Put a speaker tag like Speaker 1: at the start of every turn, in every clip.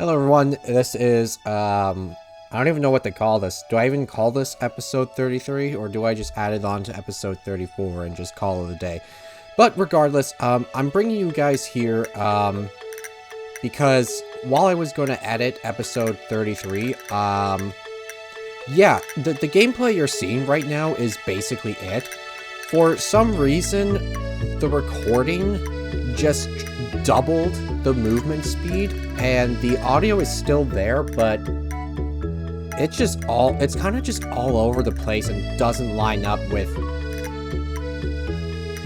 Speaker 1: Hello everyone, this is, I don't even know what to call this. Do I even call this episode 33, or do I just add it on to episode 34 and just call it a day? But regardless, I'm bringing you guys here, because while I was going to edit episode 33, yeah, the gameplay you're seeing right now is basically it. For some reason, the recording just doubled the movement speed, and the audio is still there, but it's kind of just all over the place and doesn't line up with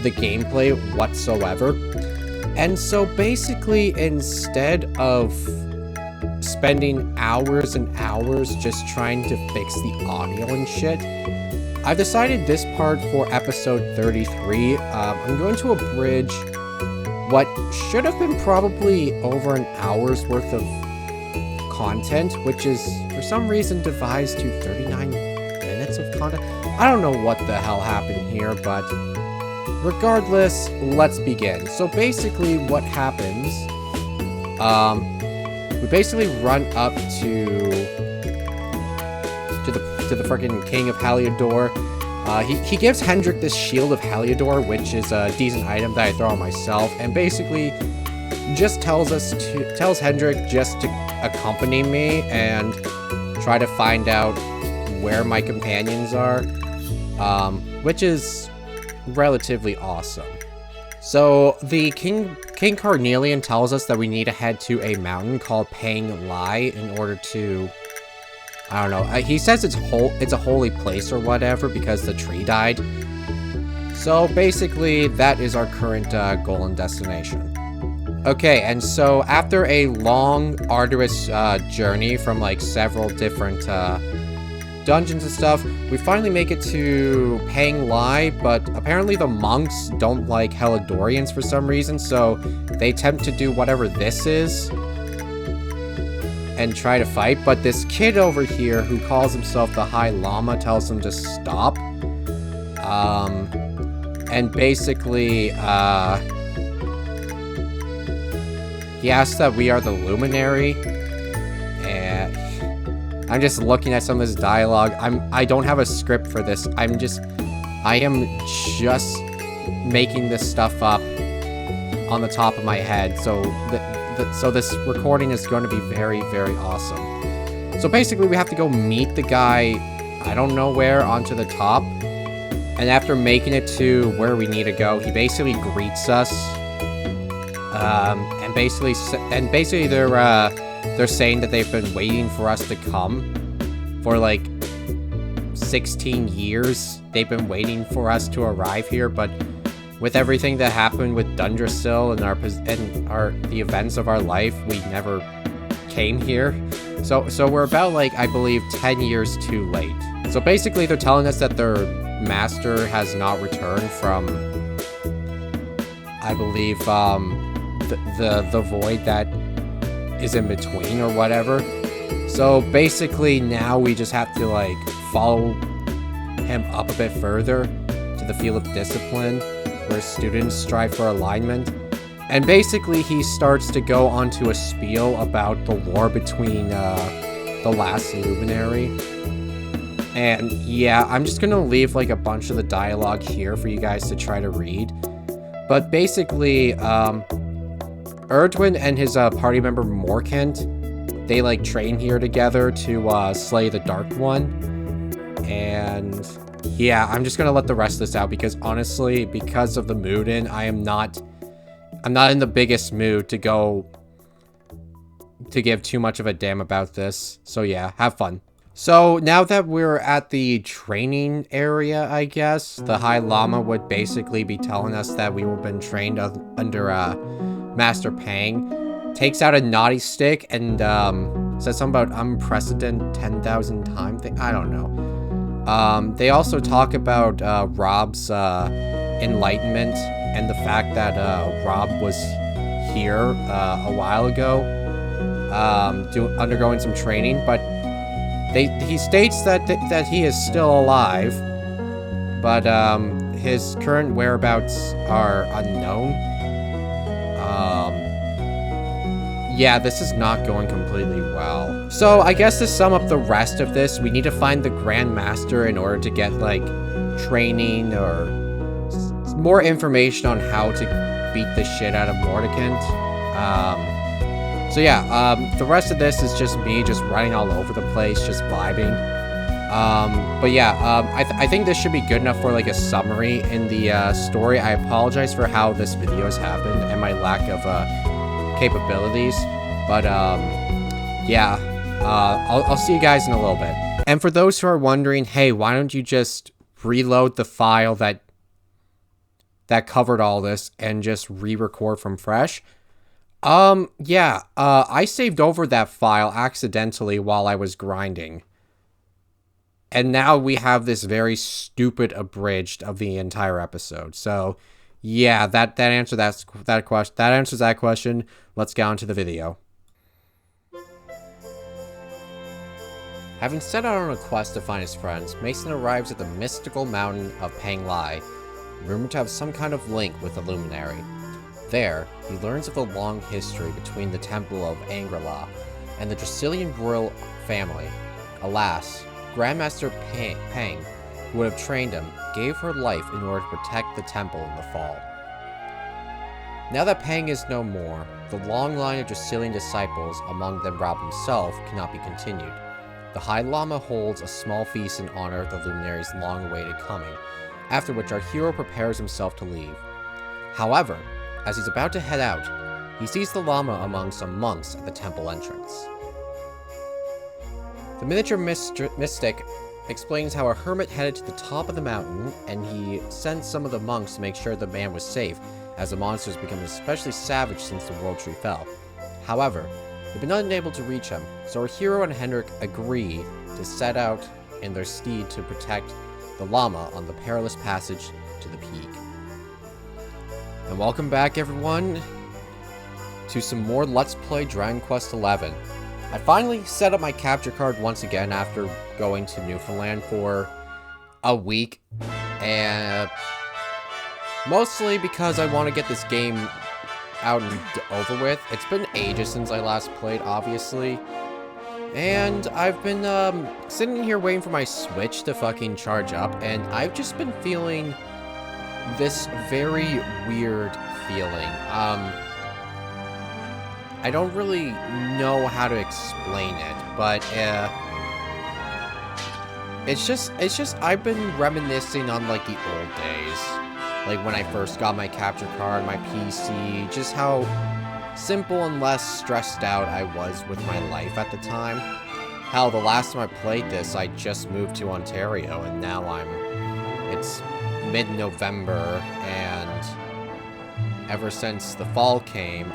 Speaker 1: the gameplay whatsoever. And so basically, instead of spending hours and hours just trying to fix the audio and shit, I've decided this part for episode 33, I'm going to abridge what should have been probably over an hour's worth of content, which is for some reason devised to 39 minutes of content. I don't know what the hell happened here, but regardless, let's begin. So basically what happens, we basically run up to the freaking King of Heliodor. He gives Hendrik this Shield of Heliodor, which is a decent item that I throw on myself, and basically just tells Hendrik just to accompany me and try to find out where my companions are, which is relatively awesome. So the King Carnelian tells us that we need to head to a mountain called Pang Lai in order to, I don't know, he says it's a holy place or whatever because the tree died. So basically, that is our current goal and destination. Okay, and so after a long, arduous journey from like several different dungeons and stuff, we finally make it to Pang Lai, but apparently the monks don't like Helidorians for some reason, so they attempt to do whatever this is and try to fight, but this kid over here who calls himself the High Llama tells him to stop. And basically, he asks that we are the Luminary, and I'm just looking at some of this dialogue. I don't have a script for this. I am just making this stuff up on the top of my head, so so this recording is going to be very, very awesome. So basically, we have to go meet the guy, I don't know where, onto the top. And after making it to where we need to go, he basically greets us. And basically they're saying that they've been waiting for us to come for like 16 years. They've been waiting for us to arrive here, but with everything that happened with Dundrasil and the events of our life, we never came here. So we're about, like, I believe 10 years too late. So basically they're telling us that their master has not returned from, I believe, the void that is in between or whatever. So basically now we just have to, like, follow him up a bit further to the field of discipline, where students strive for alignment. And basically he starts to go onto a spiel about the war between the last Luminary. And yeah, I'm just gonna leave like a bunch of the dialogue here for you guys to try to read. But basically, Erdwin and his party member Morkent, they like train here together to slay the Dark One. And yeah, I'm just gonna let the rest of this out because honestly, because of the mood I'm not in the biggest mood to give too much of a damn about this. So yeah, have fun. So now that we're at the training area, I guess, the High Llama would basically be telling us that we have been trained under Master Pang. Takes out a naughty stick and says something about unprecedented 10,000 time thing. I don't know. They also talk about Rob's enlightenment and the fact that Rob was here a while ago, undergoing some training, but he states that he is still alive, but his current whereabouts are unknown. yeah, this is not going completely well. So I guess to sum up the rest of this, we need to find the Grand Master in order to get, like, training or more information on how to beat the shit out of Mordecant. So yeah, the rest of this is just me just running all over the place, just vibing. But yeah, I think this should be good enough for, like, a summary in the story. I apologize for how this video has happened and my lack of capabilities, but yeah, I'll see you guys in a little bit. And for those who are wondering, hey, why don't you just reload the file that covered all this and just re-record from fresh? Yeah, I saved over that file accidentally while I was grinding. And now we have this very stupid abridged of the entire episode. So, yeah, that answers that question. Let's get on to the video. Having set out on a quest to find his friends, Mason arrives at the mystical mountain of Pang Lai, rumored to have some kind of link with the Luminary. There, he learns of the long history between the Temple of Angela and the Dracilian royal family. Alas, Grandmaster Pang, who would have trained him, gave her life in order to protect the temple in the fall. Now that Pang is no more, the long line of Dracilian disciples, among them Rob himself, cannot be continued. The High Lama holds a small feast in honor of the Luminary's long-awaited coming, after which our hero prepares himself to leave. However, as he's about to head out, he sees the Lama among some monks at the temple entrance. The miniature mystic explains how a hermit headed to the top of the mountain, and he sent some of the monks to make sure the man was safe, as the monsters become especially savage since the World Tree fell. However, they've been unable to reach him, so our hero and Hendrik agree to set out in their steed to protect the Lama on the perilous passage to the peak. And welcome back, everyone, to some more Let's Play Dragon Quest XI. I finally set up my capture card once again after going to Newfoundland for a week, and mostly because I want to get this game out and over with. It's been ages since I last played, obviously, and I've been sitting here waiting for my Switch to fucking charge up, and I've just been feeling this very weird feeling. I don't really know how to explain it, but it's just I've been reminiscing on, like, the old days, like when I first got my capture card, my PC, just how simple and less stressed out I was with my life at the time. Hell, the last time I played this, I just moved to Ontario, and now it's mid-November, and ever since the fall came,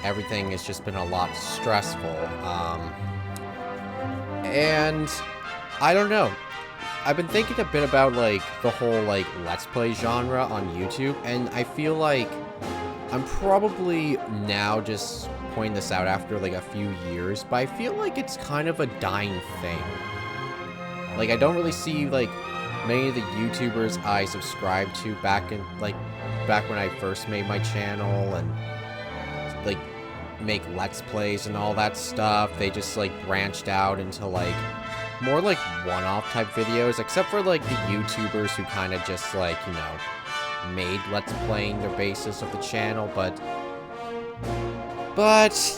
Speaker 1: everything has just been a lot stressful, and I don't know. I've been thinking a bit about, like, the whole, like, Let's Play genre on YouTube, and I feel like I'm probably now just pointing this out after, like, a few years, but I feel like it's kind of a dying thing. Like, I don't really see, like, many of the YouTubers I subscribed to back when I first made my channel and, like, make Let's Plays and all that stuff. They just, like, branched out into, like, more, like, one-off type videos, except for, like, the YouTubers who kind of just, like, you know, made Let's Playing their basis of the channel, but,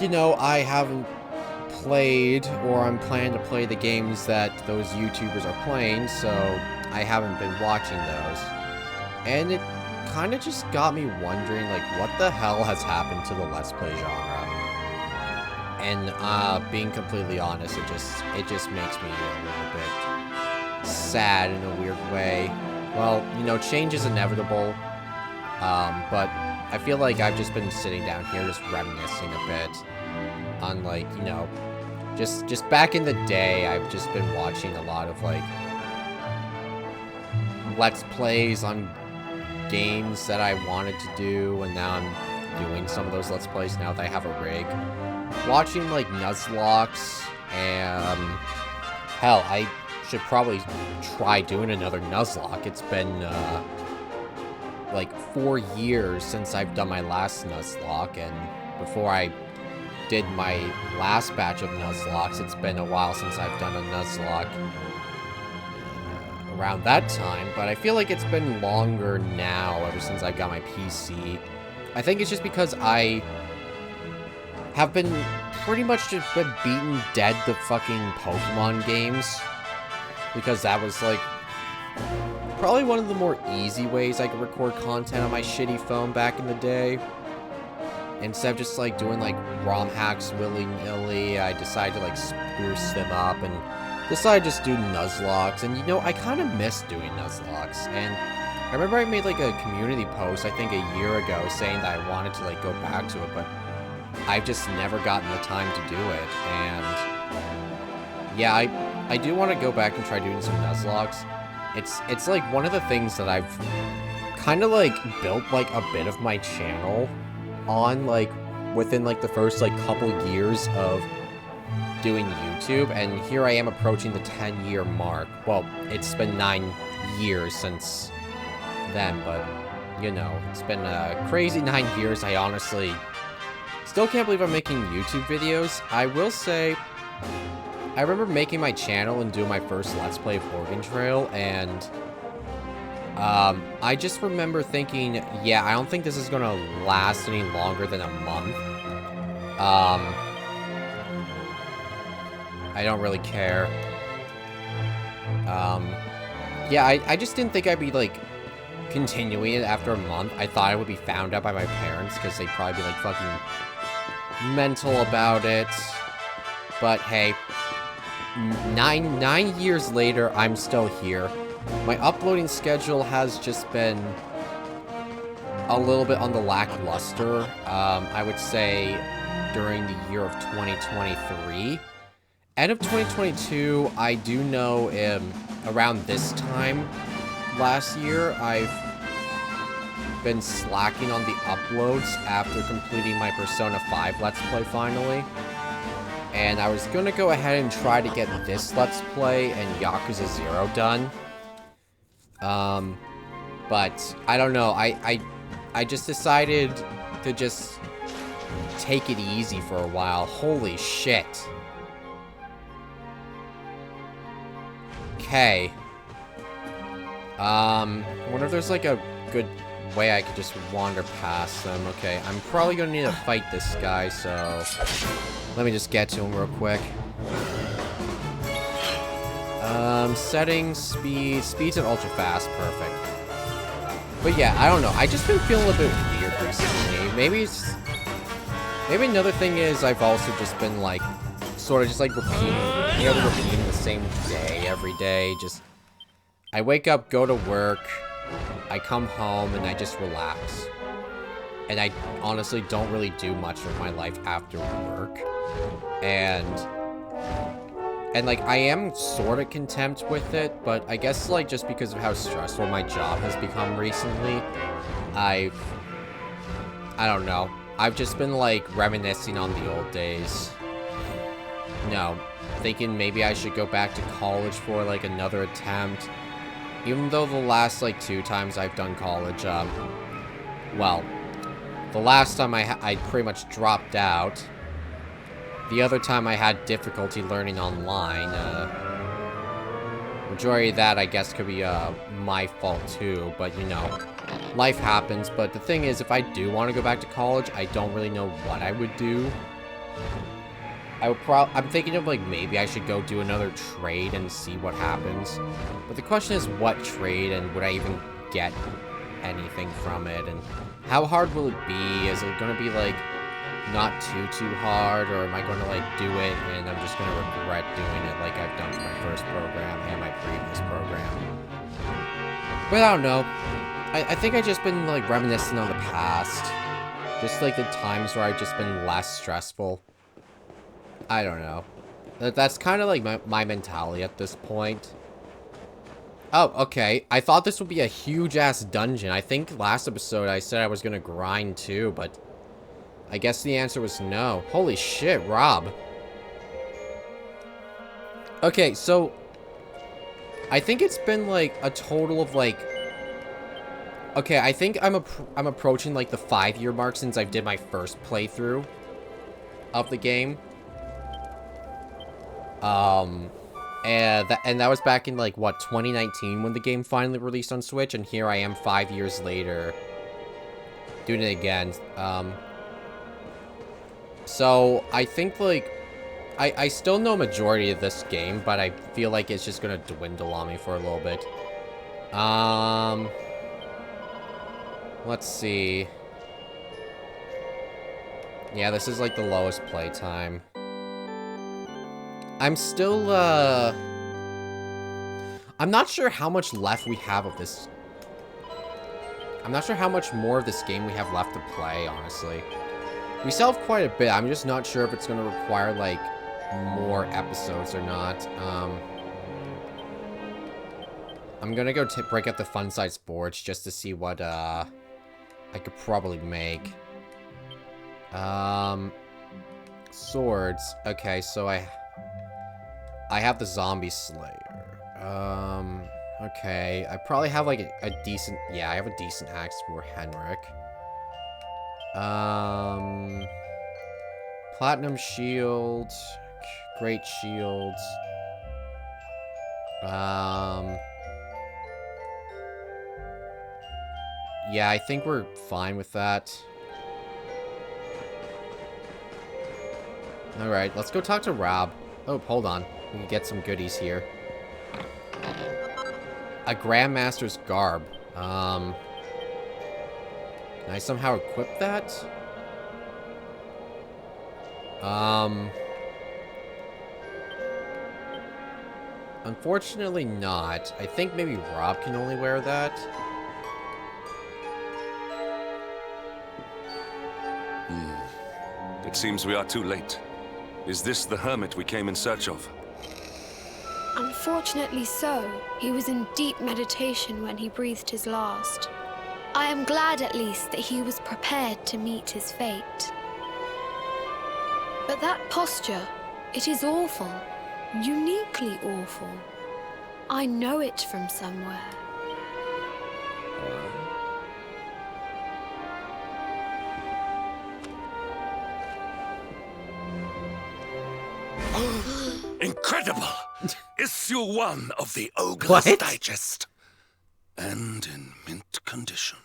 Speaker 1: you know, I haven't played, or I'm planning to play the games that those YouTubers are playing, so I haven't been watching those. And it kind of just got me wondering, like, what the hell has happened to the Let's Play genre? And, being completely honest, it just makes me a little bit sad in a weird way. Well, you know, change is inevitable, but I feel like I've just been sitting down here just reminiscing a bit on, like, you know, just back in the day, I've just been watching a lot of, like, Let's Plays on games that I wanted to do, and now I'm doing some of those Let's Plays now that I have a rig. Watching, like, Nuzlocke, and hell, I should probably try doing another Nuzlocke. It's been, like, 4 years since I've done my last Nuzlocke, and before I did my last batch of Nuzlocke. It's been a while since I've done a Nuzlocke around that time, but I feel like it's been longer now, ever since I got my PC. I think it's just because I have been pretty much just been beaten dead the fucking Pokemon games, because that was, like, probably one of the more easy ways I could record content on my shitty phone back in the day. Instead of just, like, doing, like, ROM hacks willy-nilly, I decided to, like, spruce them up and decided to just do Nuzlocks. And, you know, I kind of miss doing Nuzlocks. And I remember I made, like, a community post, I think, a year ago, saying that I wanted to, like, go back to it, but I've just never gotten the time to do it. And, yeah, I do want to go back and try doing some Nuzlocks. It's, like, one of the things that I've kind of, like, built, like, a bit of my channel on, like, within, like, the first, like, couple years of doing YouTube, and here I am approaching the 10-year mark. Well, it's been 9 years since then, but, you know, it's been a crazy 9 years. I honestly still can't believe I'm making YouTube videos. I will say, I remember making my channel and doing my first Let's Play of Oregon Trail, and I just remember thinking, yeah, I don't think this is gonna last any longer than a month. I don't really care. Yeah, I just didn't think I'd be, like, continuing it after a month. I thought I would be found out by my parents, because they'd probably be, like, fucking mental about it. But, hey, nine years later, I'm still here. My uploading schedule has just been a little bit on the lackluster, I would say, during the year of 2023. End of 2022, I do know, around this time last year, I've been slacking on the uploads after completing my Persona 5 Let's Play finally. And I was gonna go ahead and try to get this Let's Play and Yakuza 0 done. But I don't know, I just decided to just take it easy for a while. Holy shit. Okay. I wonder if there's, like, a good way I could just wander past them. Okay, I'm probably gonna need to fight this guy, so let me just get to him real quick. Settings, speed's at ultra fast, perfect. But yeah, I don't know, I just been feeling a bit weird recently. Maybe another thing is I've also just been, like, sort of just, like, repeating the same day every day. Just, I wake up, go to work, I come home, and I just relax. And I honestly don't really do much with my life after work. And like, I am sort of content with it, but I guess, like, just because of how stressful my job has become recently, I don't know. I've just been, like, reminiscing on the old days. No, thinking maybe I should go back to college for, like, another attempt. Even though the last, like, 2 times I've done college, well, the last time I pretty much dropped out. The other time I had difficulty learning online. Majority of that, I guess, could be, my fault too, but, you know, life happens. But the thing is, if I do want to go back to college, I don't really know what I would do. I'm thinking of, like, maybe I should go do another trade and see what happens. But the question is, what trade, and would I even get anything from it? And how hard will it be? Is it going to be, like, not too hard, or am I going to, like, do it and I'm just going to regret doing it like I've done for my first program and my previous program? But I don't know. I think I've just been, like, reminiscing on the past. Just, like, the times where I've just been less stressful. I don't know. That's kind of, like, my mentality at this point. Oh, okay. I thought this would be a huge-ass dungeon. I think last episode I said I was gonna grind too, but I guess the answer was no. Holy shit, Rob. Okay, so I think it's been, like, a total of, like... Okay, I think I'm approaching, like, the 5-year mark since I did my first playthrough. of the game. And that was back in, like, what, 2019 when the game finally released on Switch, and here I am 5 years later doing it again. So, I think, like, I still know majority of this game, but I feel like it's just gonna dwindle on me for a little bit. Let's see. Yeah, this is, like, the lowest playtime. I'm still, I'm not sure how much left we have of this. I'm not sure how much more of this game we have left to play, honestly. We still have quite a bit. I'm just not sure if it's going to require, like, more episodes or not. I'm going to go break up the fun size boards just to see what, I could probably make. Swords. Okay, so I have the zombie slayer. Okay. I probably have, like, a decent... Yeah, I have a decent axe for Henrik. Platinum shield. Great shield. Yeah, I think we're fine with that. Alright, let's go talk to Rob. Oh, hold on. We can get some goodies here. A Grandmaster's Garb. Can I somehow equip that? Unfortunately not. I think maybe Rob can only wear that.
Speaker 2: It seems we are too late. Is this the hermit we came in search of?
Speaker 3: Unfortunately so. He was in deep meditation when he breathed his last. I am glad at least that he was prepared to meet his fate. But that posture, it is awful. Uniquely awful. I know it from somewhere.
Speaker 2: Incredible! Issue 1 of the Ogre's Digest. And in mint condition.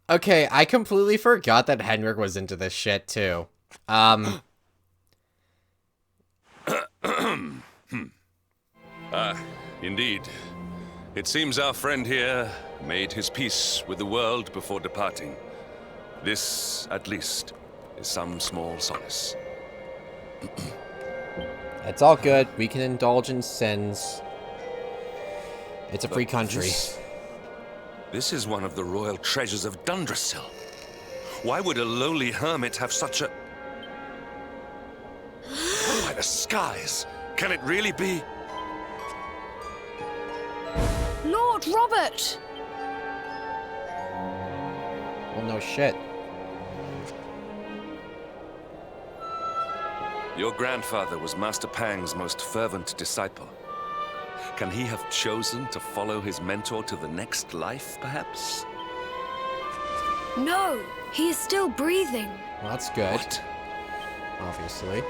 Speaker 1: Okay, I completely forgot that Henrik was into this shit, too.
Speaker 2: Indeed. It seems our friend here made his peace with the world before departing. This, at least, is some small solace.
Speaker 1: It's all good. We can indulge in sins. It's a free country.
Speaker 2: This is one of the royal treasures of Dundrasil. Why would a lowly hermit have such a... By the skies! Can it really be?
Speaker 3: Lord Robert!
Speaker 1: Well, no shit.
Speaker 2: Your grandfather was Master Pang's most fervent disciple. Can he have chosen to follow his mentor to the next life, perhaps?
Speaker 3: No, he is still breathing.
Speaker 1: Well, that's good.
Speaker 2: What?
Speaker 1: Obviously.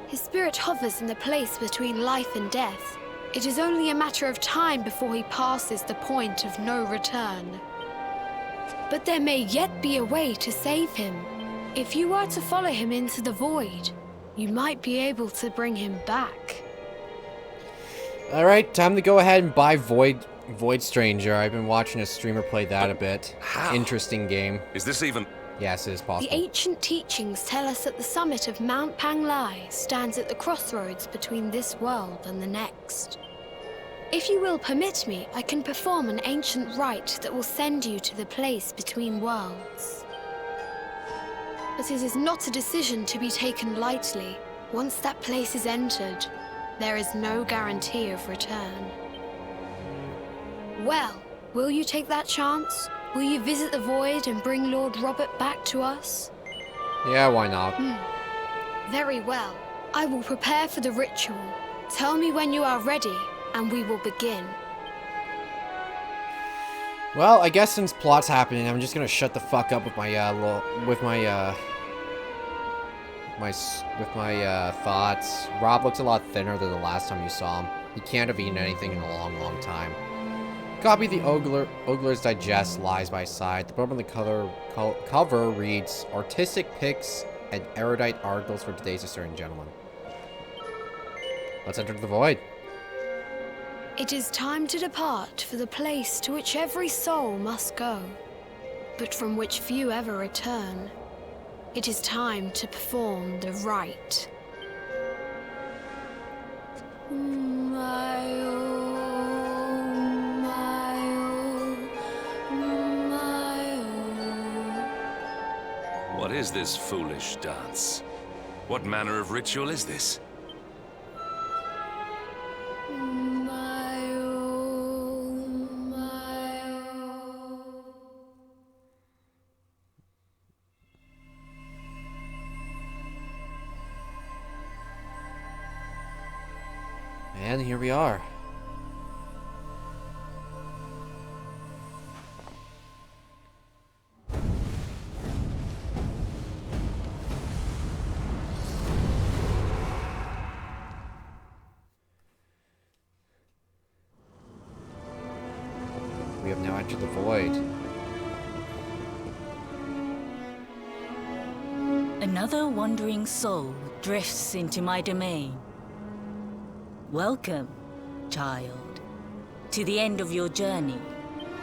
Speaker 3: His spirit hovers in the place between life and death. It is only a matter of time before he passes the point of no return. But there may yet be a way to save him. If you were to follow him into the void, you might be able to bring him back.
Speaker 1: Alright, time to go ahead and buy Void Stranger. I've been watching a streamer play that a bit.
Speaker 2: How?
Speaker 1: Interesting game.
Speaker 2: Is this even...
Speaker 1: Yes, it is possible.
Speaker 3: The ancient teachings tell us that the summit of Mount Panglai stands at the crossroads between this world and the next. If you will permit me, I can perform an ancient rite that will send you to the place between worlds. But it is not a decision to be taken lightly. Once that place is entered, there is no guarantee of return. Well, will you take that chance? Will you visit the void and bring Lord Robert back to us?
Speaker 1: Yeah, why not?
Speaker 3: Very well. I will prepare for the ritual. Tell me when you are ready, and we will begin.
Speaker 1: Well, I guess since plot's happening, I'm just gonna shut the fuck up with my, my thoughts. Rob looks a lot thinner than the last time you saw him. He can't have eaten anything in a long, long time. Copy the Ogler's Digest lies by side. The book on the cover reads, Artistic Pics and Erudite Articles for Today's Discerning Gentleman. Let's enter the void.
Speaker 3: It is time to depart for the place to which every soul must go, but from which few ever return. It is time to perform the rite.
Speaker 2: What is this foolish dance? What manner of ritual is this?
Speaker 1: And here we are. We have now entered the void.
Speaker 4: Another wandering soul drifts into my domain. Welcome, child, to the end of your journey.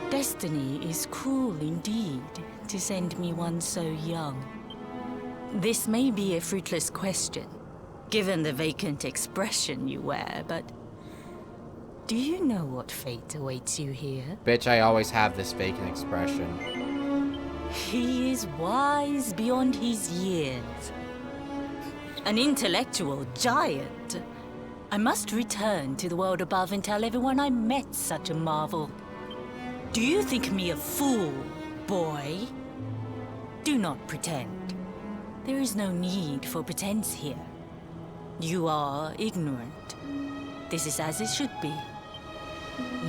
Speaker 4: Destiny is cruel indeed to send me one so young. This may be a fruitless question, given the vacant expression you wear, but do you know what fate awaits you here?
Speaker 1: Bitch, I always have this vacant expression.
Speaker 4: He is wise beyond his years. An intellectual giant. I must return to the world above and tell everyone I met such a marvel. Do you think me a fool, boy? Do not pretend. There is no need for pretense here. You are ignorant. This is as it should be.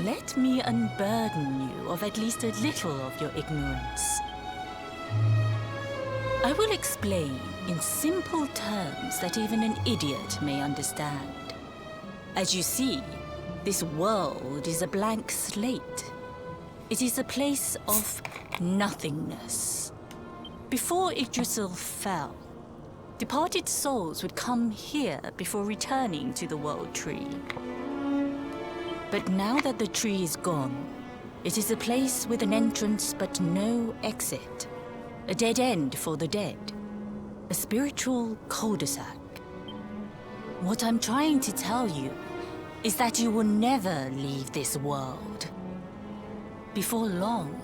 Speaker 4: Let me unburden you of at least a little of your ignorance. I will explain in simple terms that even an idiot may understand. As you see, this world is a blank slate. It is a place of nothingness. Before Yggdrasil fell, departed souls would come here before returning to the World Tree. But now that the tree is gone, it is a place with an entrance but no exit. A dead end for the dead. A spiritual cul-de-sac. What I'm trying to tell you is that you will never leave this world. Before long,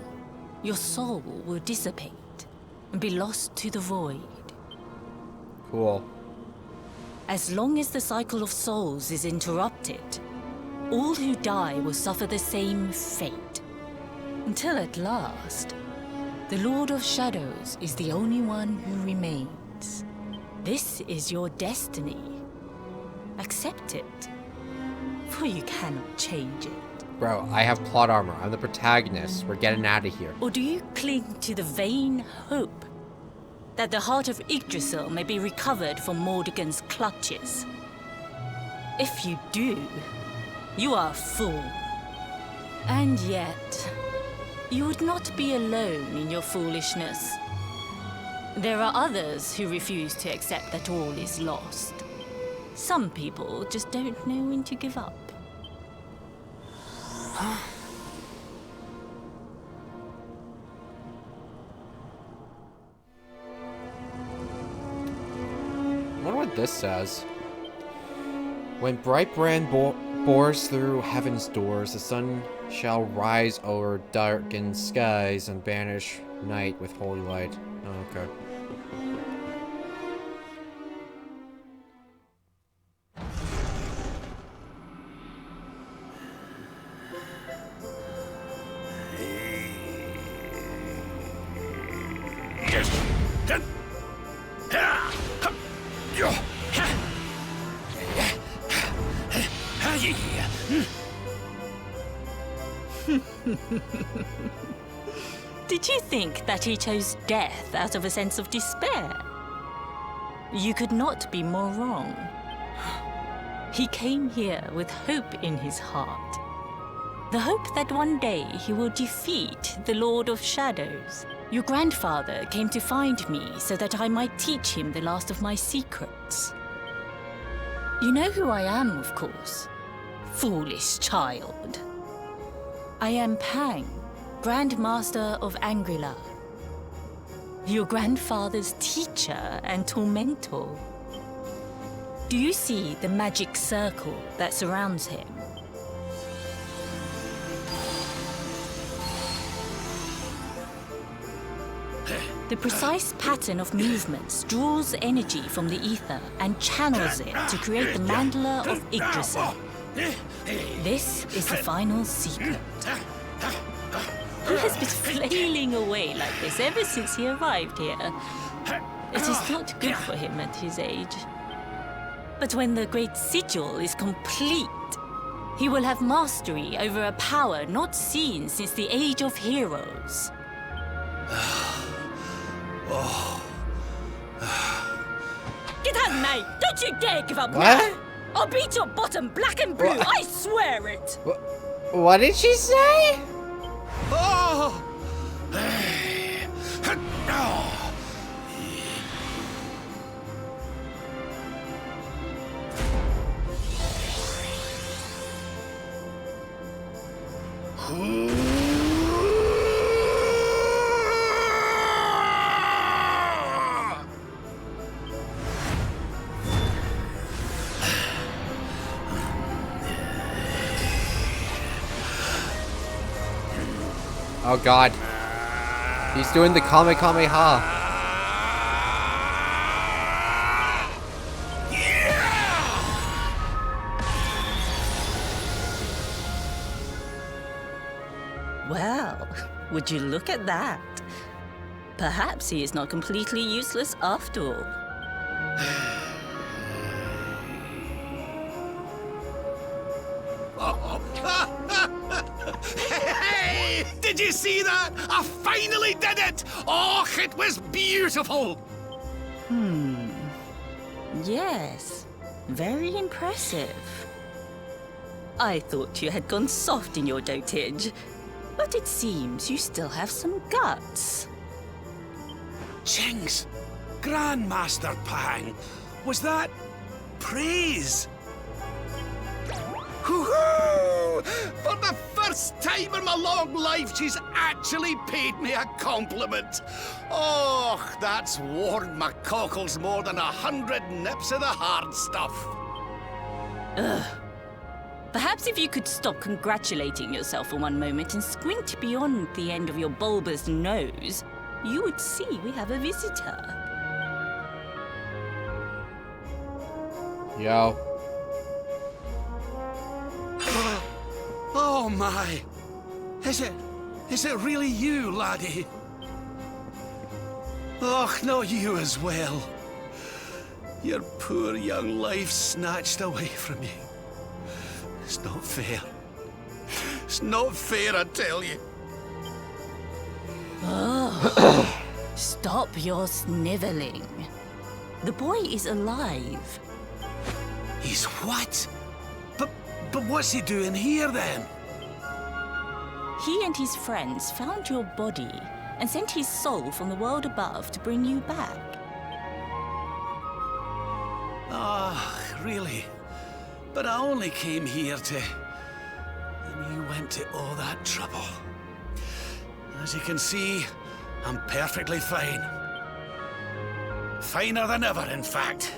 Speaker 4: your soul will dissipate and be lost to the void.
Speaker 1: Cool.
Speaker 4: As long as the cycle of souls is interrupted, all who die will suffer the same fate. Until at last, the Lord of Shadows is the only one who remains. This is your destiny. Accept it, for you cannot change it.
Speaker 1: Bro, I have plot armor. I'm the protagonist. We're getting out of here.
Speaker 4: Or do you cling to the vain hope that the heart of Yggdrasil may be recovered from Mordegon's clutches? If you do, you are a fool. And yet, you would not be alone in your foolishness. There are others who refuse to accept that all is lost. Some people just don't know when to give up.
Speaker 1: I wonder what this says. When bright brand bores through heaven's doors, the sun shall rise over darkened skies and banish night with holy light. Oh, okay.
Speaker 4: Did you think that he chose death out of a sense of despair? You could not be more wrong. He came here with hope in his heart. The hope that one day he will defeat the Lord of Shadows. Your grandfather came to find me so that I might teach him the last of my secrets. You know who I am, of course. Foolish child. I am Pang, Grand Master of Angrila. Your grandfather's teacher and tormentor. Do you see the magic circle that surrounds him? The precise pattern of movements draws energy from the ether and channels it to create the mandala of Yggdrasil. This is the final secret. He has been flailing away like this ever since he arrived here. It is not good for him at his age. But when the great sigil is complete, he will have mastery over a power not seen since the Age of Heroes. Get out, mate! Don't you dare give up now! I'll beat your bottom black and blue, I swear it!
Speaker 1: What did she say?
Speaker 5: Oh!
Speaker 1: Oh god. He's doing the Kamehameha.
Speaker 4: Well, would you look at that? Perhaps he is not completely useless after all.
Speaker 5: Hey! Did you see that? I finally did it! Oh, it was beautiful!
Speaker 4: Yes, very impressive. I thought you had gone soft in your dotage, but it seems you still have some guts.
Speaker 5: Jinx! Grandmaster Pang! Was that praise? Hoo-hoo! For the first time in my long life, she's actually paid me a compliment. Oh, that's warmed my cockles more than 100 nips of the hard stuff.
Speaker 4: Perhaps if you could stop congratulating yourself for one moment and squint beyond the end of your bulbous nose, you would see we have a visitor.
Speaker 1: Yo.
Speaker 5: Oh my! Is it really you, laddie? Och, not you as well. Your poor young life snatched away from you. It's not fair. It's not fair, I tell you.
Speaker 4: Stop your sniveling. The boy is alive.
Speaker 5: He's what? But what's he doing here then?
Speaker 4: He and his friends found your body and sent his soul from the world above to bring you back.
Speaker 5: Ah, really? But I only came here to... And you went to all that trouble. As you can see, I'm perfectly fine. Finer than ever, in fact.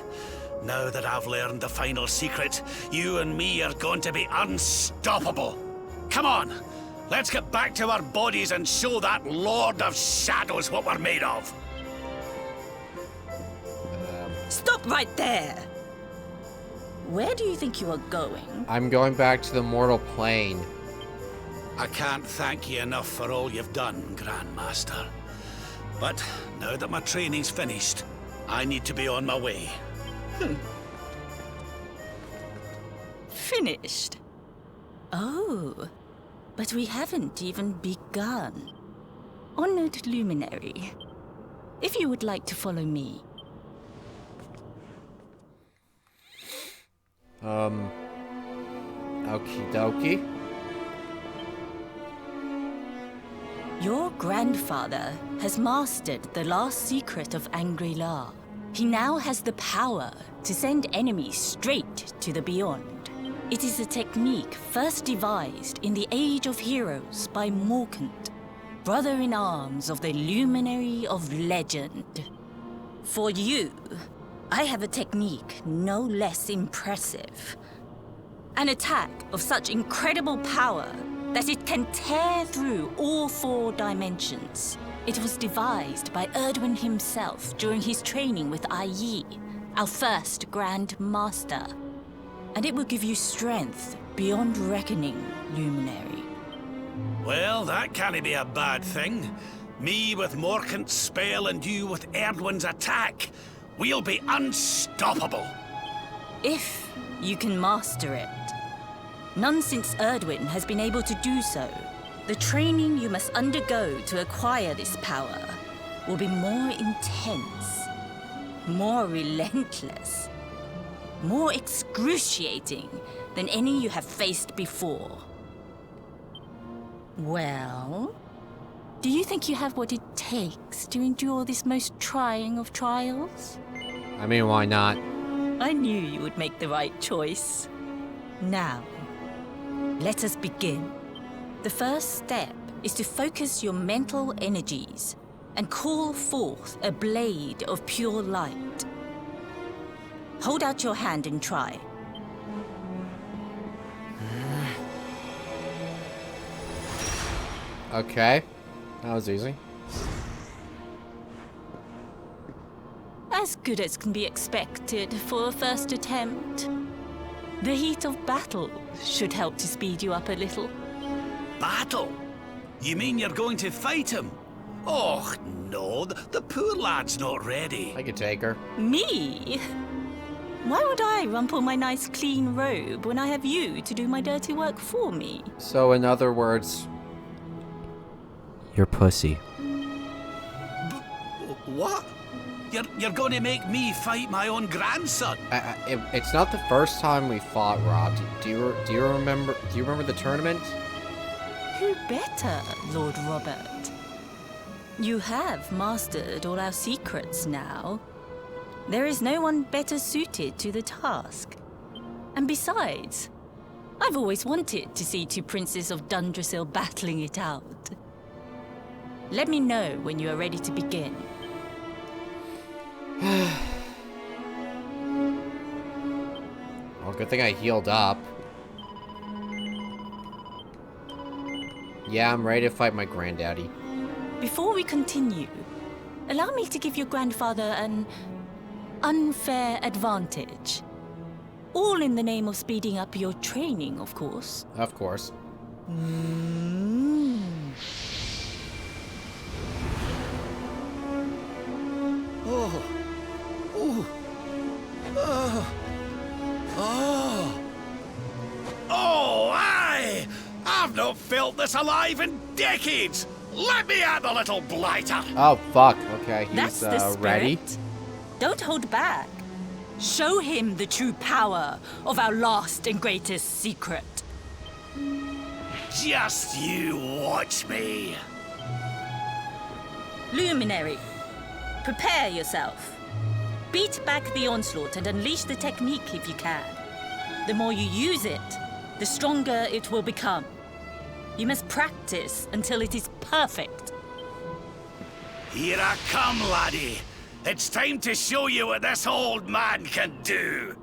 Speaker 5: Now that I've learned the final secret, you and me are going to be unstoppable. Come on, let's get back to our bodies and show that Lord of Shadows what we're made of.
Speaker 4: Stop right there! Where do you think you are going?
Speaker 1: I'm going back to the mortal plane.
Speaker 5: I can't thank you enough for all you've done, Grandmaster. But now that my training's finished, I need to be on my way.
Speaker 4: Finished? Oh, but we haven't even begun. Honored luminary, if you would like to follow me.
Speaker 1: Okie dokie.
Speaker 4: Your grandfather has mastered the last secret of Angri-La. He now has the power to send enemies straight to the beyond. It is a technique first devised in the Age of Heroes by Morkant, brother-in-arms of the Luminary of Legend. For you, I have a technique no less impressive. An attack of such incredible power that it can tear through all 4 dimensions. It was devised by Erdwin himself during his training with Yi, our first Grand Master. And it will give you strength beyond reckoning, Luminary.
Speaker 5: Well, that can't be a bad thing. Me with Morkant's spell and you with Erdwin's attack. We'll be unstoppable.
Speaker 4: If you can master it. None since Erdwin has been able to do so. The training you must undergo to acquire this power will be more intense, more relentless, more excruciating than any you have faced before. Well, do you think you have what it takes to endure this most trying of trials?
Speaker 1: I mean, why not?
Speaker 4: I knew you would make the right choice. Now, let us begin. The first step is to focus your mental energies and call forth a blade of pure light. Hold out your hand and try.
Speaker 1: Okay. That was easy.
Speaker 4: As good as can be expected for a first attempt. The heat of battle should help to speed you up a little.
Speaker 5: Battle? You mean you're going to fight him? Oh, no, the poor lad's not ready.
Speaker 1: I could take her.
Speaker 4: Me? Why would I rumple my nice clean robe when I have you to do my dirty work for me?
Speaker 1: So, in other words, you're pussy.
Speaker 5: What? You're going to make me fight my own grandson?
Speaker 1: It's not the first time we fought, Rob. Do you remember? Do you remember the tournament?
Speaker 4: Who better, Lord Robert? You have mastered all our secrets now. There is no one better suited to the task. And besides, I've always wanted to see 2 princes of Dundrasil battling it out. Let me know when you are ready to begin.
Speaker 1: Well, good thing I healed up. Yeah, I'm ready to fight my granddaddy.
Speaker 4: Before we continue, allow me to give your grandfather an unfair advantage. All in the name of speeding up your training, of course.
Speaker 1: Of course.
Speaker 5: Oh. Oh. Oh. Oh. Oh, aye! I've not felt this alive in decades! Let me at the little blighter!
Speaker 1: Oh, fuck. Okay,
Speaker 4: That's
Speaker 1: he's
Speaker 4: the spirit.
Speaker 1: ready.
Speaker 4: Don't hold back. Show him the true power of our last and greatest secret.
Speaker 5: Just you watch me.
Speaker 4: Luminary, prepare yourself. Beat back the onslaught and unleash the technique if you can. The more you use it, the stronger it will become. You must practice until it is perfect.
Speaker 5: Here I come, laddie. It's time to show you what this old man can do.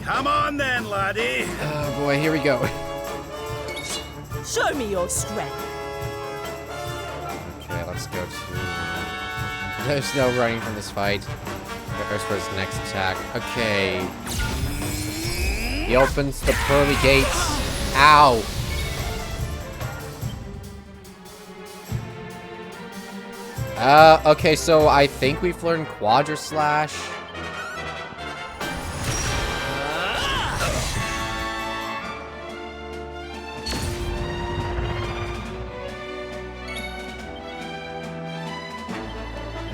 Speaker 5: Come on then, laddie.
Speaker 1: Oh boy, here we go.
Speaker 4: Show me your strength.
Speaker 1: Okay, let's go to... There's no running from this fight. There's for his next attack. Okay. He opens the pearly gates. Ow! Okay, so I think we've learned Quadra Slash.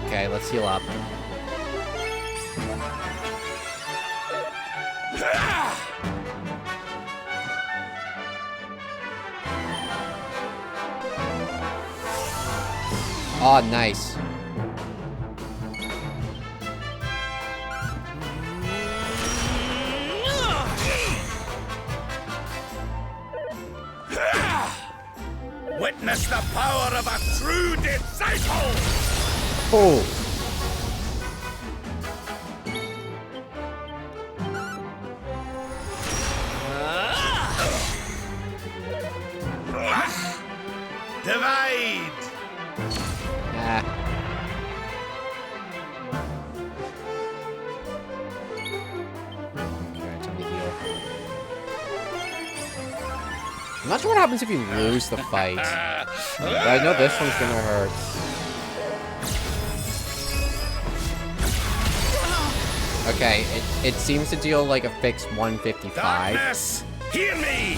Speaker 1: Okay, let's heal up. Oh, nice.
Speaker 5: Witness the power of a true disciple!
Speaker 1: Oh.
Speaker 5: Divide!
Speaker 1: Ah. Okay, time to heal. I'm not sure what happens if you lose the fight. But I know this one's gonna hurt. Okay, it seems to deal like a fixed 155.
Speaker 5: Darkness, hear me!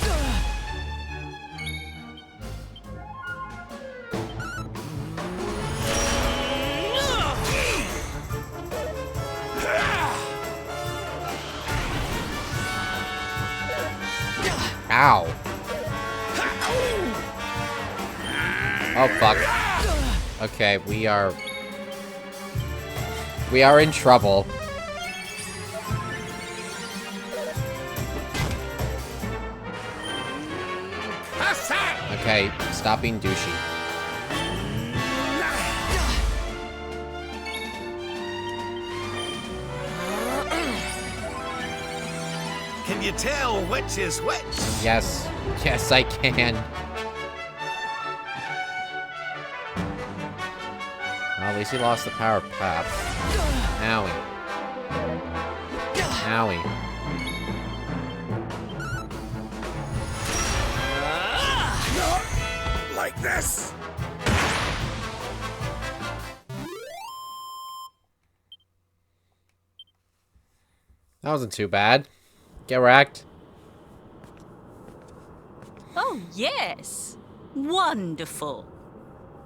Speaker 1: Ow. Oh, fuck. Okay, we are in trouble. Okay, stop being douchey.
Speaker 5: Can you tell which is which?
Speaker 1: Yes. Yes, I can. Well, at least he lost the power path. Owie. Owie.
Speaker 5: Like this?
Speaker 1: That wasn't too bad. Get wrecked.
Speaker 4: Oh, yes. Wonderful.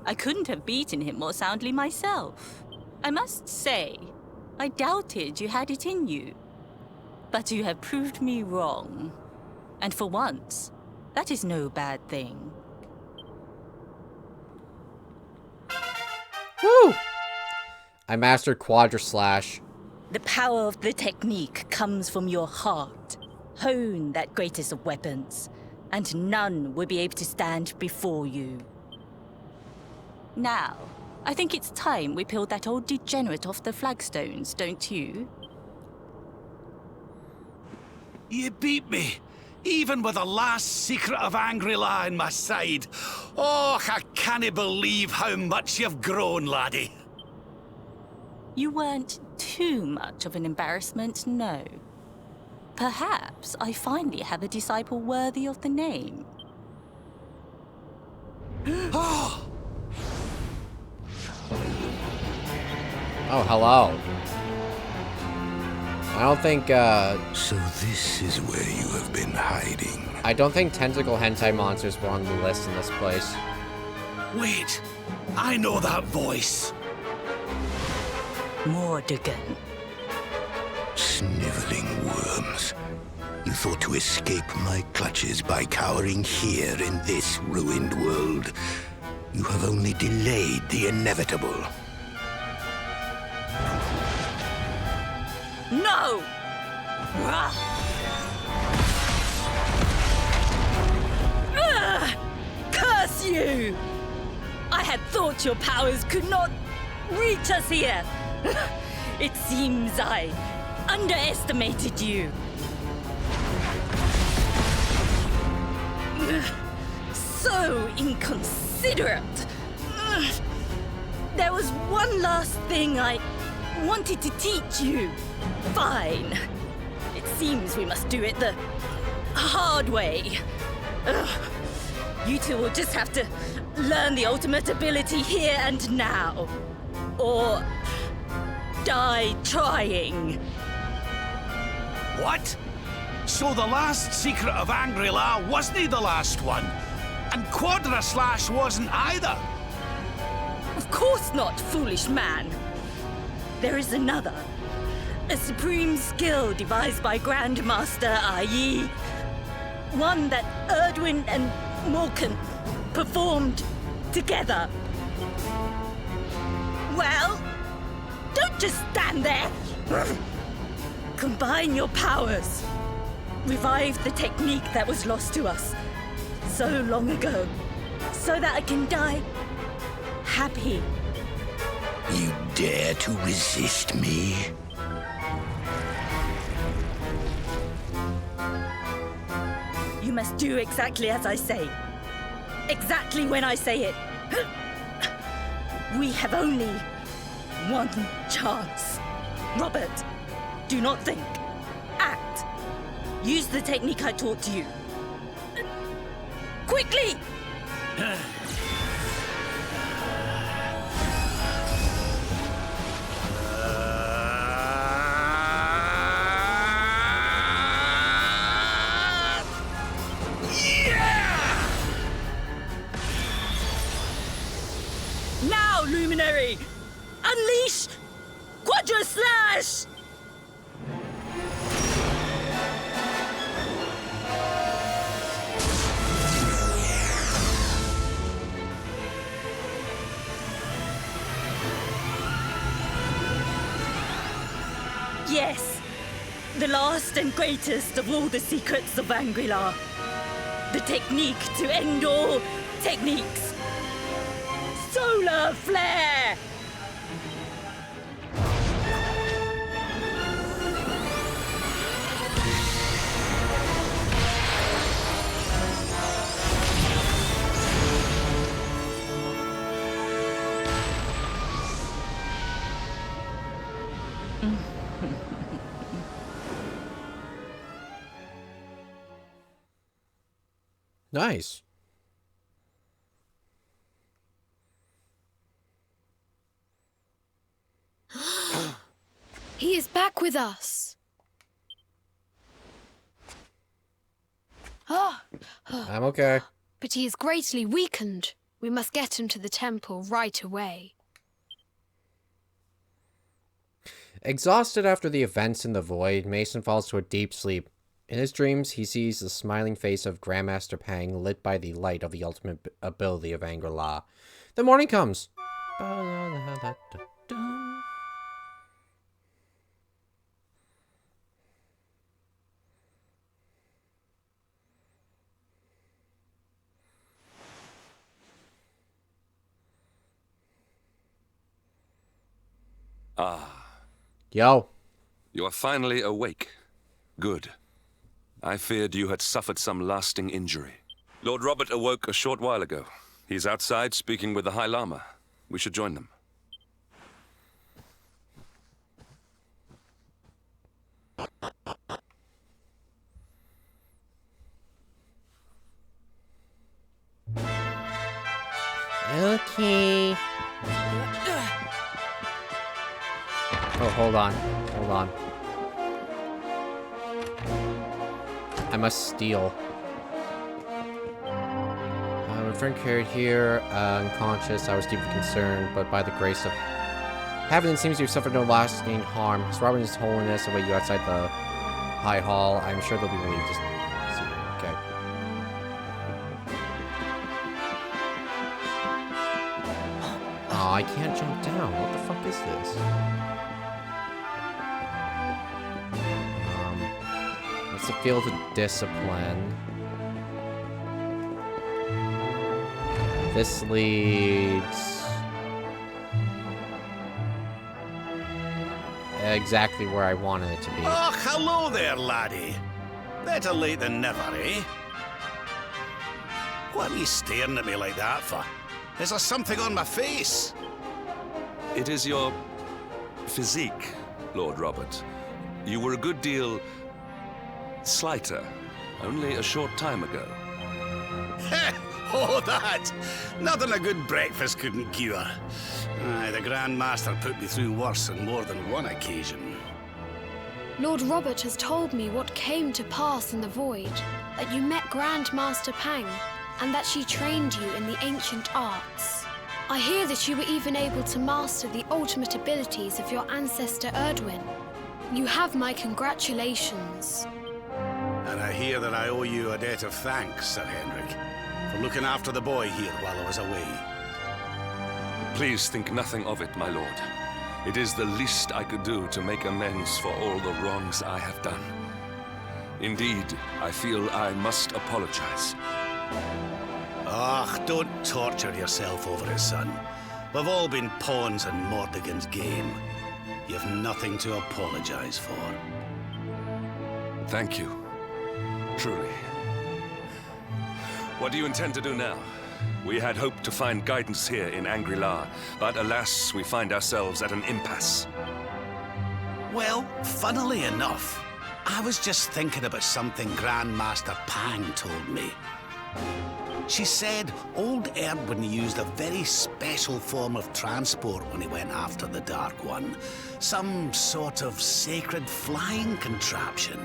Speaker 4: I couldn't have beaten him more soundly myself. I must say, I doubted you had it in you. But you have proved me wrong. And for once, that is no bad thing.
Speaker 1: Woo! I mastered Quadra Slash.
Speaker 4: The power of the technique comes from your heart. Hone that greatest of weapons, and none will be able to stand before you. Now, I think it's time we peeled that old degenerate off the flagstones, don't you?
Speaker 5: You beat me, even with the last secret of Angry-La in my side. Oh, I can't believe how much you've grown, laddie.
Speaker 4: You weren't too much of an embarrassment, no. Perhaps I finally have a disciple worthy of the name.
Speaker 1: Oh, hello. I don't think,
Speaker 6: So this is where you have been hiding.
Speaker 1: I don't think tentacle hentai monsters were on the list in this place.
Speaker 5: Wait, I know that voice.
Speaker 4: Mordegon.
Speaker 6: Sniveling worms. You thought to escape my clutches by cowering here in this ruined world. You have only delayed the inevitable.
Speaker 4: No! Curse you! I had thought your powers could not reach us here. It seems I underestimated you. So inconsiderate. There was one last thing I wanted to teach you. Fine. It seems we must do it the hard way. You two will just have to learn the ultimate ability here and now. Or die trying.
Speaker 5: What? So the last secret of Angry-La wasn't the last one? And Quadra Slash wasn't either?
Speaker 4: Of course not, foolish man. there is another. A supreme skill devised by Grandmaster Yi. One that Erdwin and Morkan performed together. Well, don't just stand there. Combine your powers. Revive the technique that was lost to us so long ago, so that I can die happy.
Speaker 6: You dare to resist me?
Speaker 4: You must do exactly as I say. Exactly when I say it. We have only one chance. Robert, do not think. Act. Use the technique I taught to you. Quickly! Now, Luminary! Unleash Quadra Slash! Yes, the last and greatest of all the secrets of Angri-La. The technique to end all techniques. Solar Flare!
Speaker 1: Nice.
Speaker 3: He is back with us.
Speaker 1: I'm okay.
Speaker 3: But he is greatly weakened. We must get him to the temple right away.
Speaker 1: Exhausted after the events in the void, Mason falls to a deep sleep. In his dreams, he sees the smiling face of Grandmaster Pang lit by the light of the ultimate ability of Angri-La. The morning comes. Yo.
Speaker 2: You are finally awake. Good. I feared you had suffered some lasting injury. Lord Robert awoke a short while ago. He's outside speaking with the High Lama. We should join them.
Speaker 1: Okay. Oh, hold on. Hold on. I must steal. My friend carried here, unconscious. I was deeply concerned, but by the grace of heaven, it seems you've suffered no lasting harm. His Robert and His Holiness await you outside the High Hall. I'm sure they'll be relieved to see you. Okay. Oh, I can't jump down. What the fuck is this? It's a field of discipline. This leads exactly where I wanted it to be.
Speaker 5: Oh, hello there, laddie. Better late than never, eh? What are you staring at me like that for? Is there something on my face?
Speaker 2: It is your physique, Lord Robert. You were a good deal slighter only a short time ago.
Speaker 5: Oh, that! Nothing a good breakfast couldn't cure. Aye, the Grand Master put me through worse on more than one occasion.
Speaker 3: Lord Robert has told me what came to pass in the void, that you met Grand Master Pang, and that she trained you in the ancient arts. I hear that you were even able to master the ultimate abilities of your ancestor Erdwin. You have my congratulations.
Speaker 5: And I hear that I owe you a debt of thanks, Sir Henrik, for looking after the boy here while I was away.
Speaker 2: Please think nothing of it, my lord. It is the least I could do to make amends for all the wrongs I have done. Indeed, I feel I must apologize.
Speaker 5: Ah, don't torture yourself over it, son. We've all been pawns in Mordegon's game. You've nothing to apologize for.
Speaker 2: Thank you. Truly. What do you intend to do now? We had hoped to find guidance here in Angri-La, but alas, we find ourselves at an impasse.
Speaker 5: Well, funnily enough, I was just thinking about something Grandmaster Pang told me. She said old Erdwin used a very special form of transport when he went after the Dark One. Some sort of sacred flying contraption.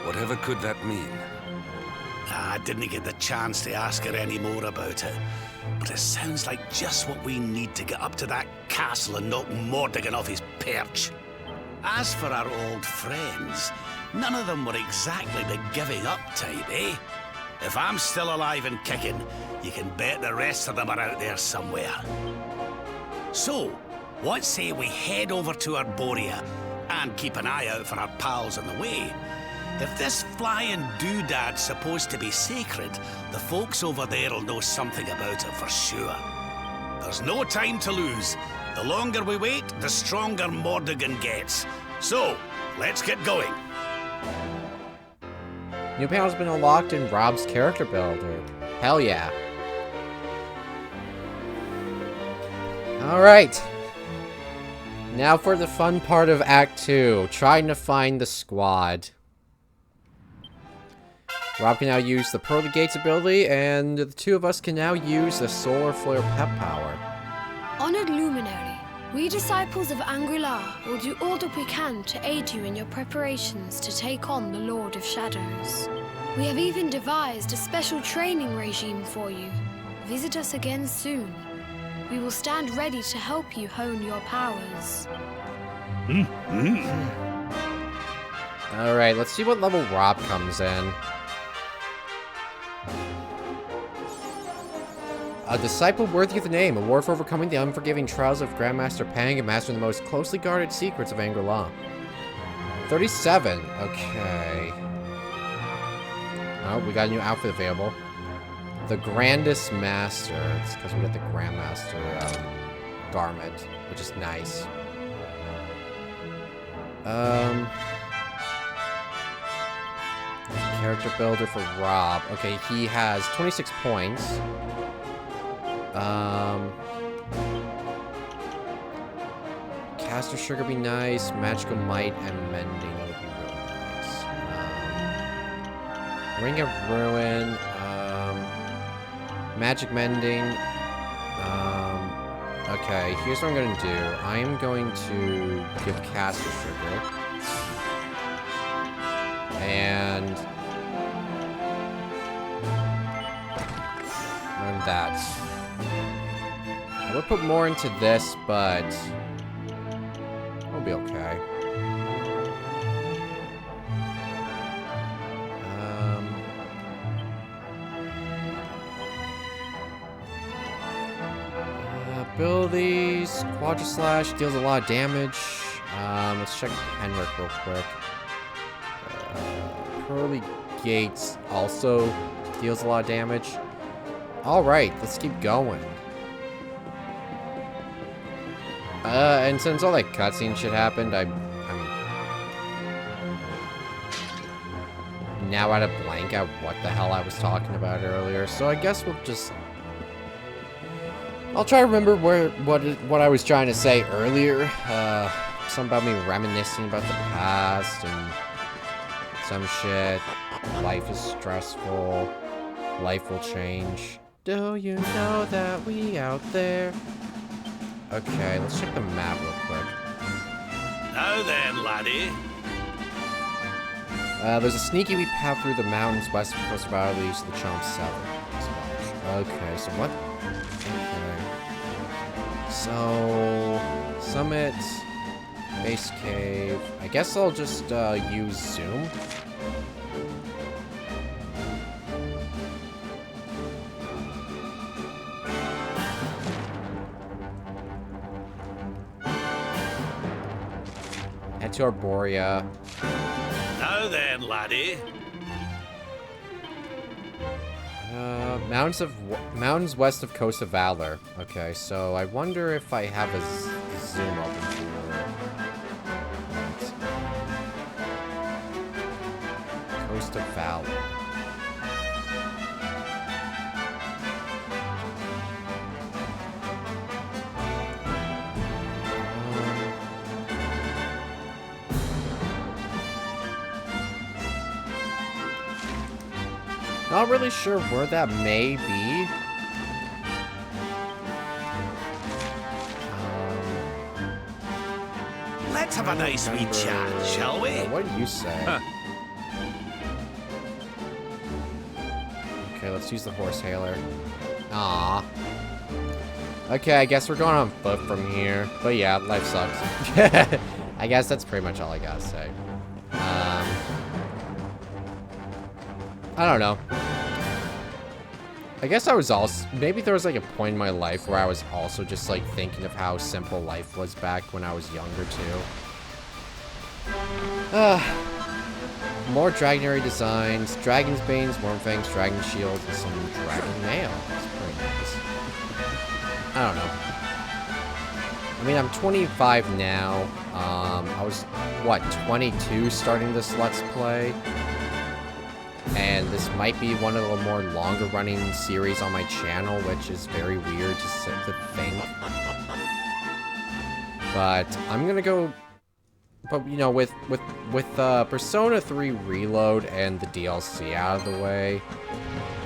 Speaker 2: Whatever could that mean?
Speaker 5: I didn't get the chance to ask her any more about it. But it sounds like just what we need to get up to that castle and knock Mordegon off his perch. As for our old friends, none of them were exactly the giving up type, eh? If I'm still alive and kicking, you can bet the rest of them are out there somewhere. So, what say we head over to Arborea and keep an eye out for our pals on the way? If this flying doodad's supposed to be sacred, the folks over there will know something about it for sure. There's no time to lose. The longer we wait, the stronger Mordegon gets. So, let's get going.
Speaker 1: New panel's been unlocked in Rob's character builder. Hell yeah. Alright. Now for the fun part of Act 2. Trying to find the squad. Rob can now use the Pearly Gates ability, and the two of us can now use the Solar Flare Pep Power.
Speaker 3: Honored Luminary, we disciples of Angri-La will do all that we can to aid you in your preparations to take on the Lord of Shadows. We have even devised a special training regime for you. Visit us again soon. We will stand ready to help you hone your powers.
Speaker 1: Alright, let's see what level Rob comes in. A disciple worthy of the name, a war for overcoming the unforgiving trials of Grandmaster Pang and mastering the most closely guarded secrets of Angri-La. 37, okay. Oh, we got a new outfit available. The Grandest Master. It's because we got the Grandmaster garment, which is nice. Character builder for Rob. Okay, he has 26 points. Caster Sugar would be nice. Magical Might and Mending would be really nice. Ring of Ruin. Magic Mending. Okay, here's what I'm going to do. I am going to give Caster Sugar. And learn that. I would put more into this, but we'll be okay. Abilities, Quadra Slash deals a lot of damage. Let's check Henrik real quick. Pearly Gates also deals a lot of damage. Alright, let's keep going. And since all that cutscene shit happened, I'm now at a blank at what the hell I was talking about earlier. So I guess we'll just... I'll try to remember what I was trying to say earlier. Something about me reminiscing about the past and some shit. Life is stressful. Life will change. Do you know that we out there? Okay, let's check the map real quick.
Speaker 5: Now then, laddie.
Speaker 1: There's a sneaky wee path through the mountains west of the coast of Ireland to the Chomp 7. Okay, so what? Okay. So, Summit, Base Cave. I guess I'll just use Zoom. Head to Arborea.
Speaker 5: Now then, laddie.
Speaker 1: Mountains west of Coast of Valor. Okay, so I wonder if I have a zoom open here. Coast of Valor. Not really sure where that may be.
Speaker 5: Let's have a nice wee chat, shall we?
Speaker 1: What do you say?
Speaker 2: Huh.
Speaker 1: Okay, let's use the horse hailer. Ah. Okay, I guess we're going on foot from here. But yeah, life sucks. I guess that's pretty much all I gotta say. I don't know. I guess I was also... Maybe there was like a point in my life where I was also just like thinking of how simple life was back when I was younger too. More Dragonary designs. Dragon's Banes, Wormfangs, Dragon Shields, and some Dragon Mail. That's pretty nice. I don't know. I mean, I'm 25 now. I was, what, 22 starting this Let's Play? And this might be one of the more longer running series on my channel, which is very weird to think. But I'm gonna go, but you know, with Persona 3 Reload and the DLC out of the way,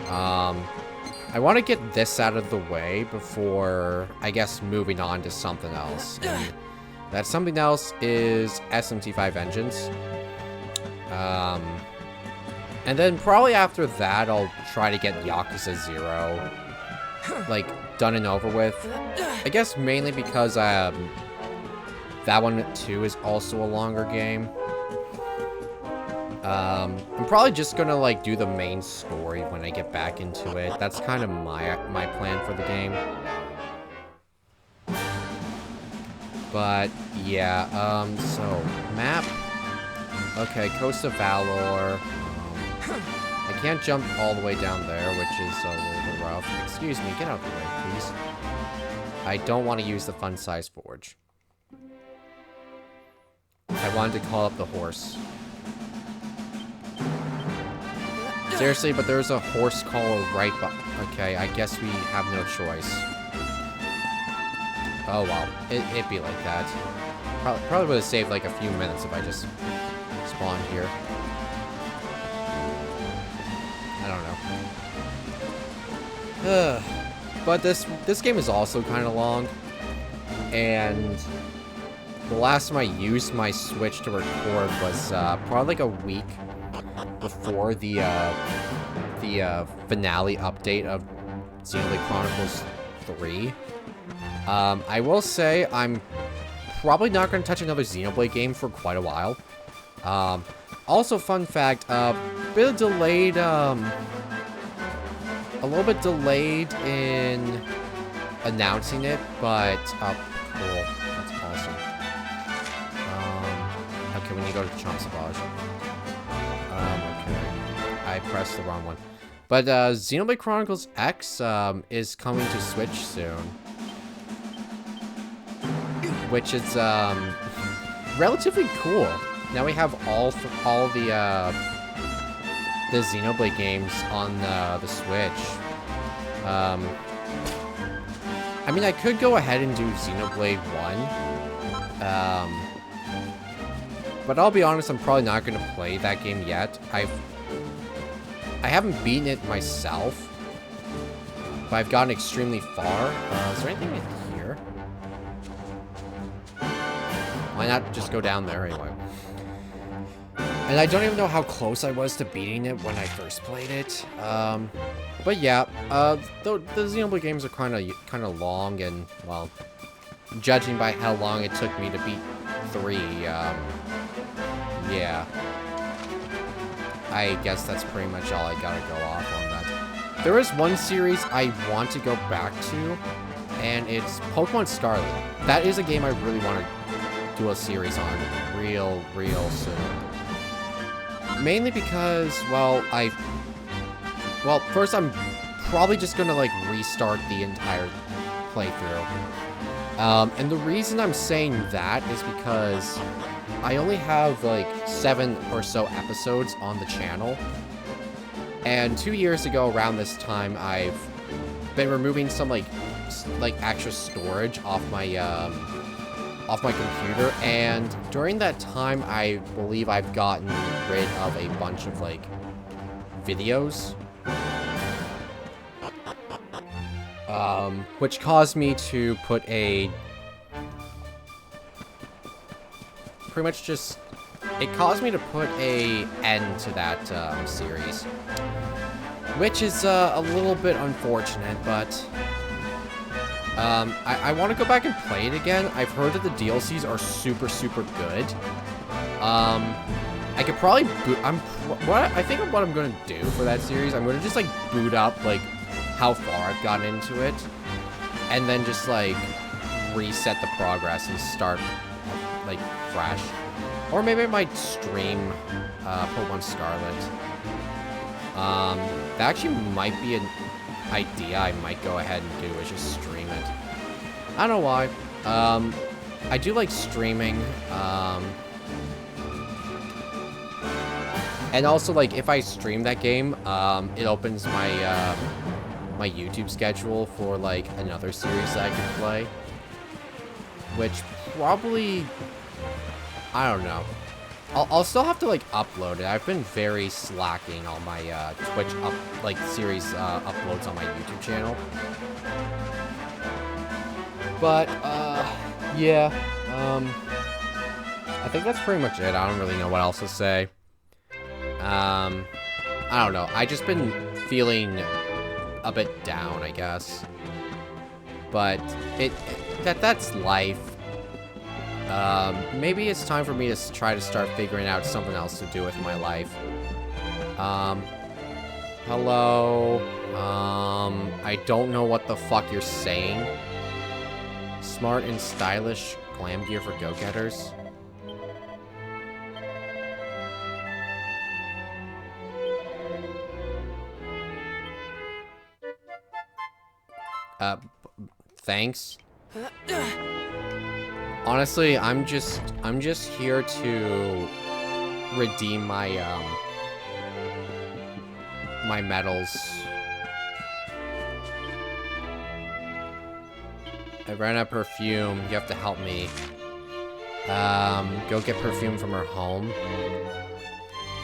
Speaker 1: I want to get this out of the way before, I guess, moving on to something else. And that something else is SMT5 engines. And then probably after that, I'll try to get Yakuza 0, like, done and over with. I guess mainly because that one, too, is also a longer game. I'm probably just gonna, like, do the main story when I get back into it. That's kind of my plan for the game. But, yeah, so, map. Okay, Coast of Valor. I can't jump all the way down there, which is a little bit rough. Excuse me, get out of the way, please. I don't want to use the fun-size forge. I wanted to call up the horse. Seriously, but there's a horse collar right okay, I guess we have no choice. Oh, wow. It'd be like that. Probably would have saved like a few minutes if I just spawned here. I don't know. But this game is also kind of long. And the last time I used my Switch to record was probably like a week before the finale update of Xenoblade Chronicles 3. I will say I'm probably not going to touch another Xenoblade game for quite a while. Also, fun fact, a little bit delayed in announcing it, but cool. That's awesome. Okay, when you go to Chomp Sauvage. Okay. I pressed the wrong one. But Xenoblade Chronicles X is coming to Switch soon. Which is relatively cool. Now we have all the Xenoblade games on the Switch. I mean, I could go ahead and do Xenoblade 1. But I'll be honest, I'm probably not going to play that game yet. I haven't beaten it myself, but I've gotten extremely far. Is there anything in here? Why not just go down there anyway? And I don't even know how close I was to beating it when I first played it. But yeah, the Xenoblade games are kind of long, and well, judging by how long it took me to beat 3, yeah. I guess that's pretty much all I gotta go off on that. There is one series I want to go back to, and it's Pokemon Scarlet. That is a game I really want to do a series on real soon. Mainly because, well, first I'm probably just gonna, like, restart the entire playthrough. And the reason I'm saying that is because I only have, like, 7 or so episodes on the channel. And 2 years ago, around this time, I've been removing some, like extra storage off my computer. And during that time, I believe I've gotten rid of a bunch of, like, videos. Which caused me to put a... Pretty much just... It caused me to put a end to that, series. Which is, a little bit unfortunate, but... I want to go back and play it again. I've heard that the DLCs are super good. I could probably boot... I think what I'm gonna do for that series, I'm gonna just, like, boot up, like, how far I've gotten into it, and then just, like, reset the progress and start, like, fresh. Or maybe I might stream Pokemon Scarlet. That actually might be an idea I might go ahead and do, is just stream it. I don't know why. I do like streaming, and also, like, if I stream that game, it opens my, my YouTube schedule for, like, another series that I could play. Which probably... I don't know. I'll still have to, like, upload it. I've been very slacking on my, Twitch series, uploads on my YouTube channel. But, yeah. I think that's pretty much it. I don't really know what else to say. I don't know. I just been feeling a bit down, I guess. But that's life. Maybe it's time for me to try to start figuring out something else to do with my life. Hello? I don't know what the fuck you're saying. Smart and stylish glam gear for go-getters. Thanks. Honestly, I'm just here to redeem my my medals. I ran out of perfume. You have to help me. Go get perfume from her home.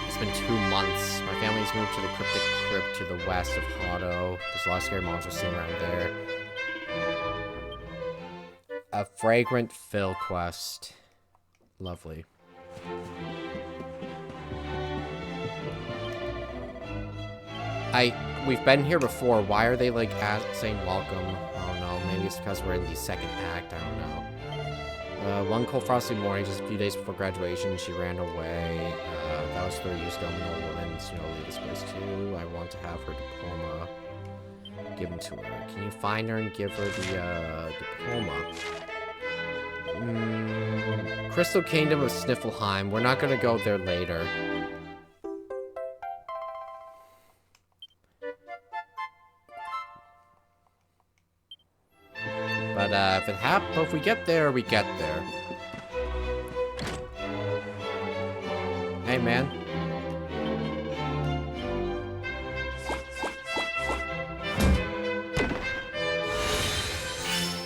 Speaker 1: It's been 2 months. My family's moved to the cryptic crypt to the west of Hado. There's a lot of scary monsters seen around there. A fragrant fill quest. Lovely. We've been here before. Why are they, like, saying welcome? I don't know. Maybe it's because we're in the second act. I don't know. One cold frosty morning, just a few days before graduation, she ran away. That was 30 years ago. No woman's, leave this place too. I want to have her diploma given to her. Can you find her and give her the diploma? Crystal Kingdom of Sniffleheim. We're not gonna go there later. But if we get there, we get there. Hey, man.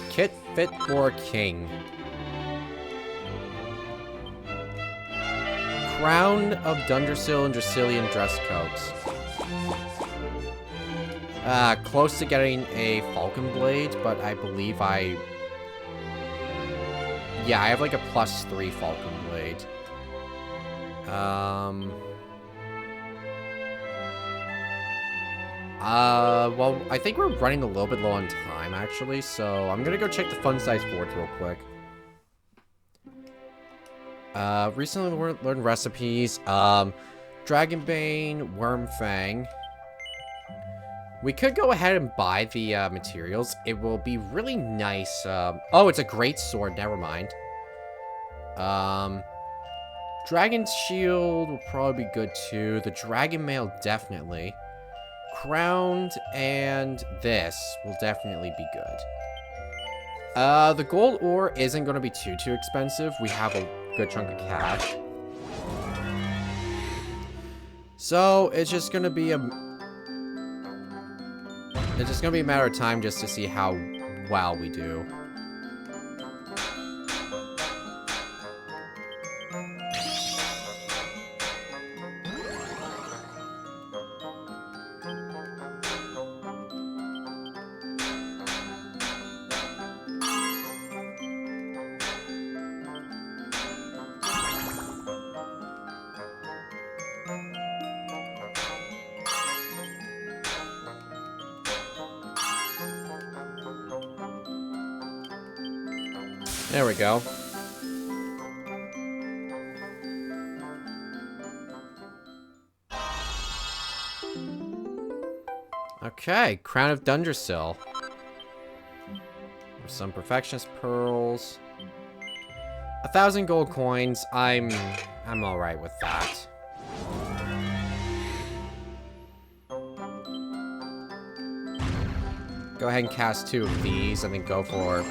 Speaker 1: Kit fit for king. Crown of Dundrasil and Dracilian dress coats. Close to getting a Falcon Blade, but I believe yeah, I have like a +3 Falcon Blade. Well, I think we're running a little bit low on time, actually, so I'm gonna go check the fun size boards real quick. Recently learned recipes. Dragonbane, Wormfang. We could go ahead and buy the materials. It will be really nice. Oh, it's a great sword. Never mind. Dragon's Shield will probably be good too. The Dragon Mail, definitely. Crowned and this will definitely be good. The gold ore isn't going to be too expensive. We have a good chunk of cash. So it's just going to be a matter of time just to see how well we do. There we go. Okay, Crown of Dundrasil. Some Perfectionist Pearls. 1,000 gold coins. I'm alright with that. Go ahead and cast 2 of these and then go for...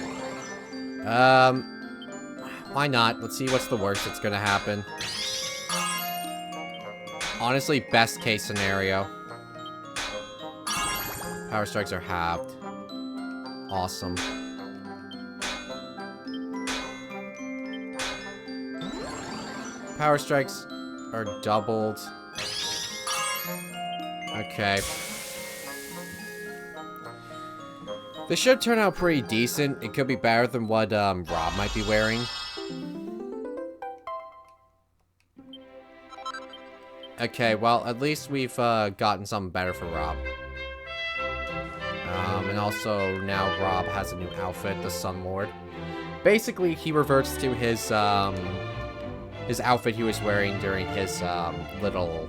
Speaker 1: why not? Let's see what's the worst that's gonna happen. Honestly, best case scenario. Power strikes are halved. Awesome. Power strikes are doubled. Okay. This should turn out pretty decent. It could be better than what Rob might be wearing. Okay, well, at least we've gotten something better for Rob. And also, now Rob has a new outfit, the Sun Lord. Basically, he reverts to his outfit he was wearing during his little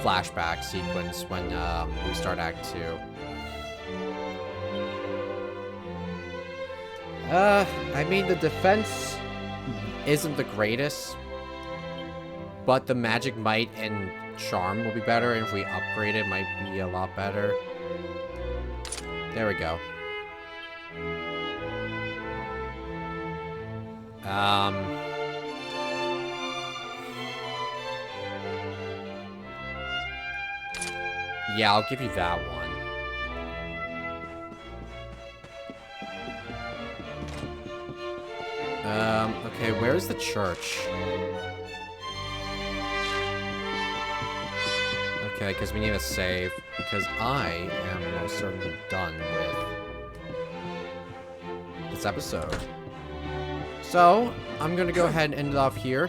Speaker 1: flashback sequence when we start Act 2. I mean, the defense isn't the greatest, but the magic might and charm will be better, and if we upgrade it, might be a lot better. There we go. Yeah, I'll give you that one. Okay, where's the church? Okay, because we need a save, because I am most certainly done with this episode. So, I'm gonna go ahead and end it off here.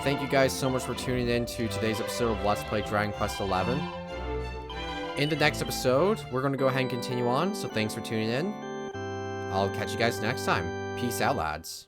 Speaker 1: Thank you guys so much for tuning in to today's episode of Let's Play Dragon Quest XI. In the next episode, we're gonna go ahead and continue on, so thanks for tuning in. I'll catch you guys next time. Peace out, lads.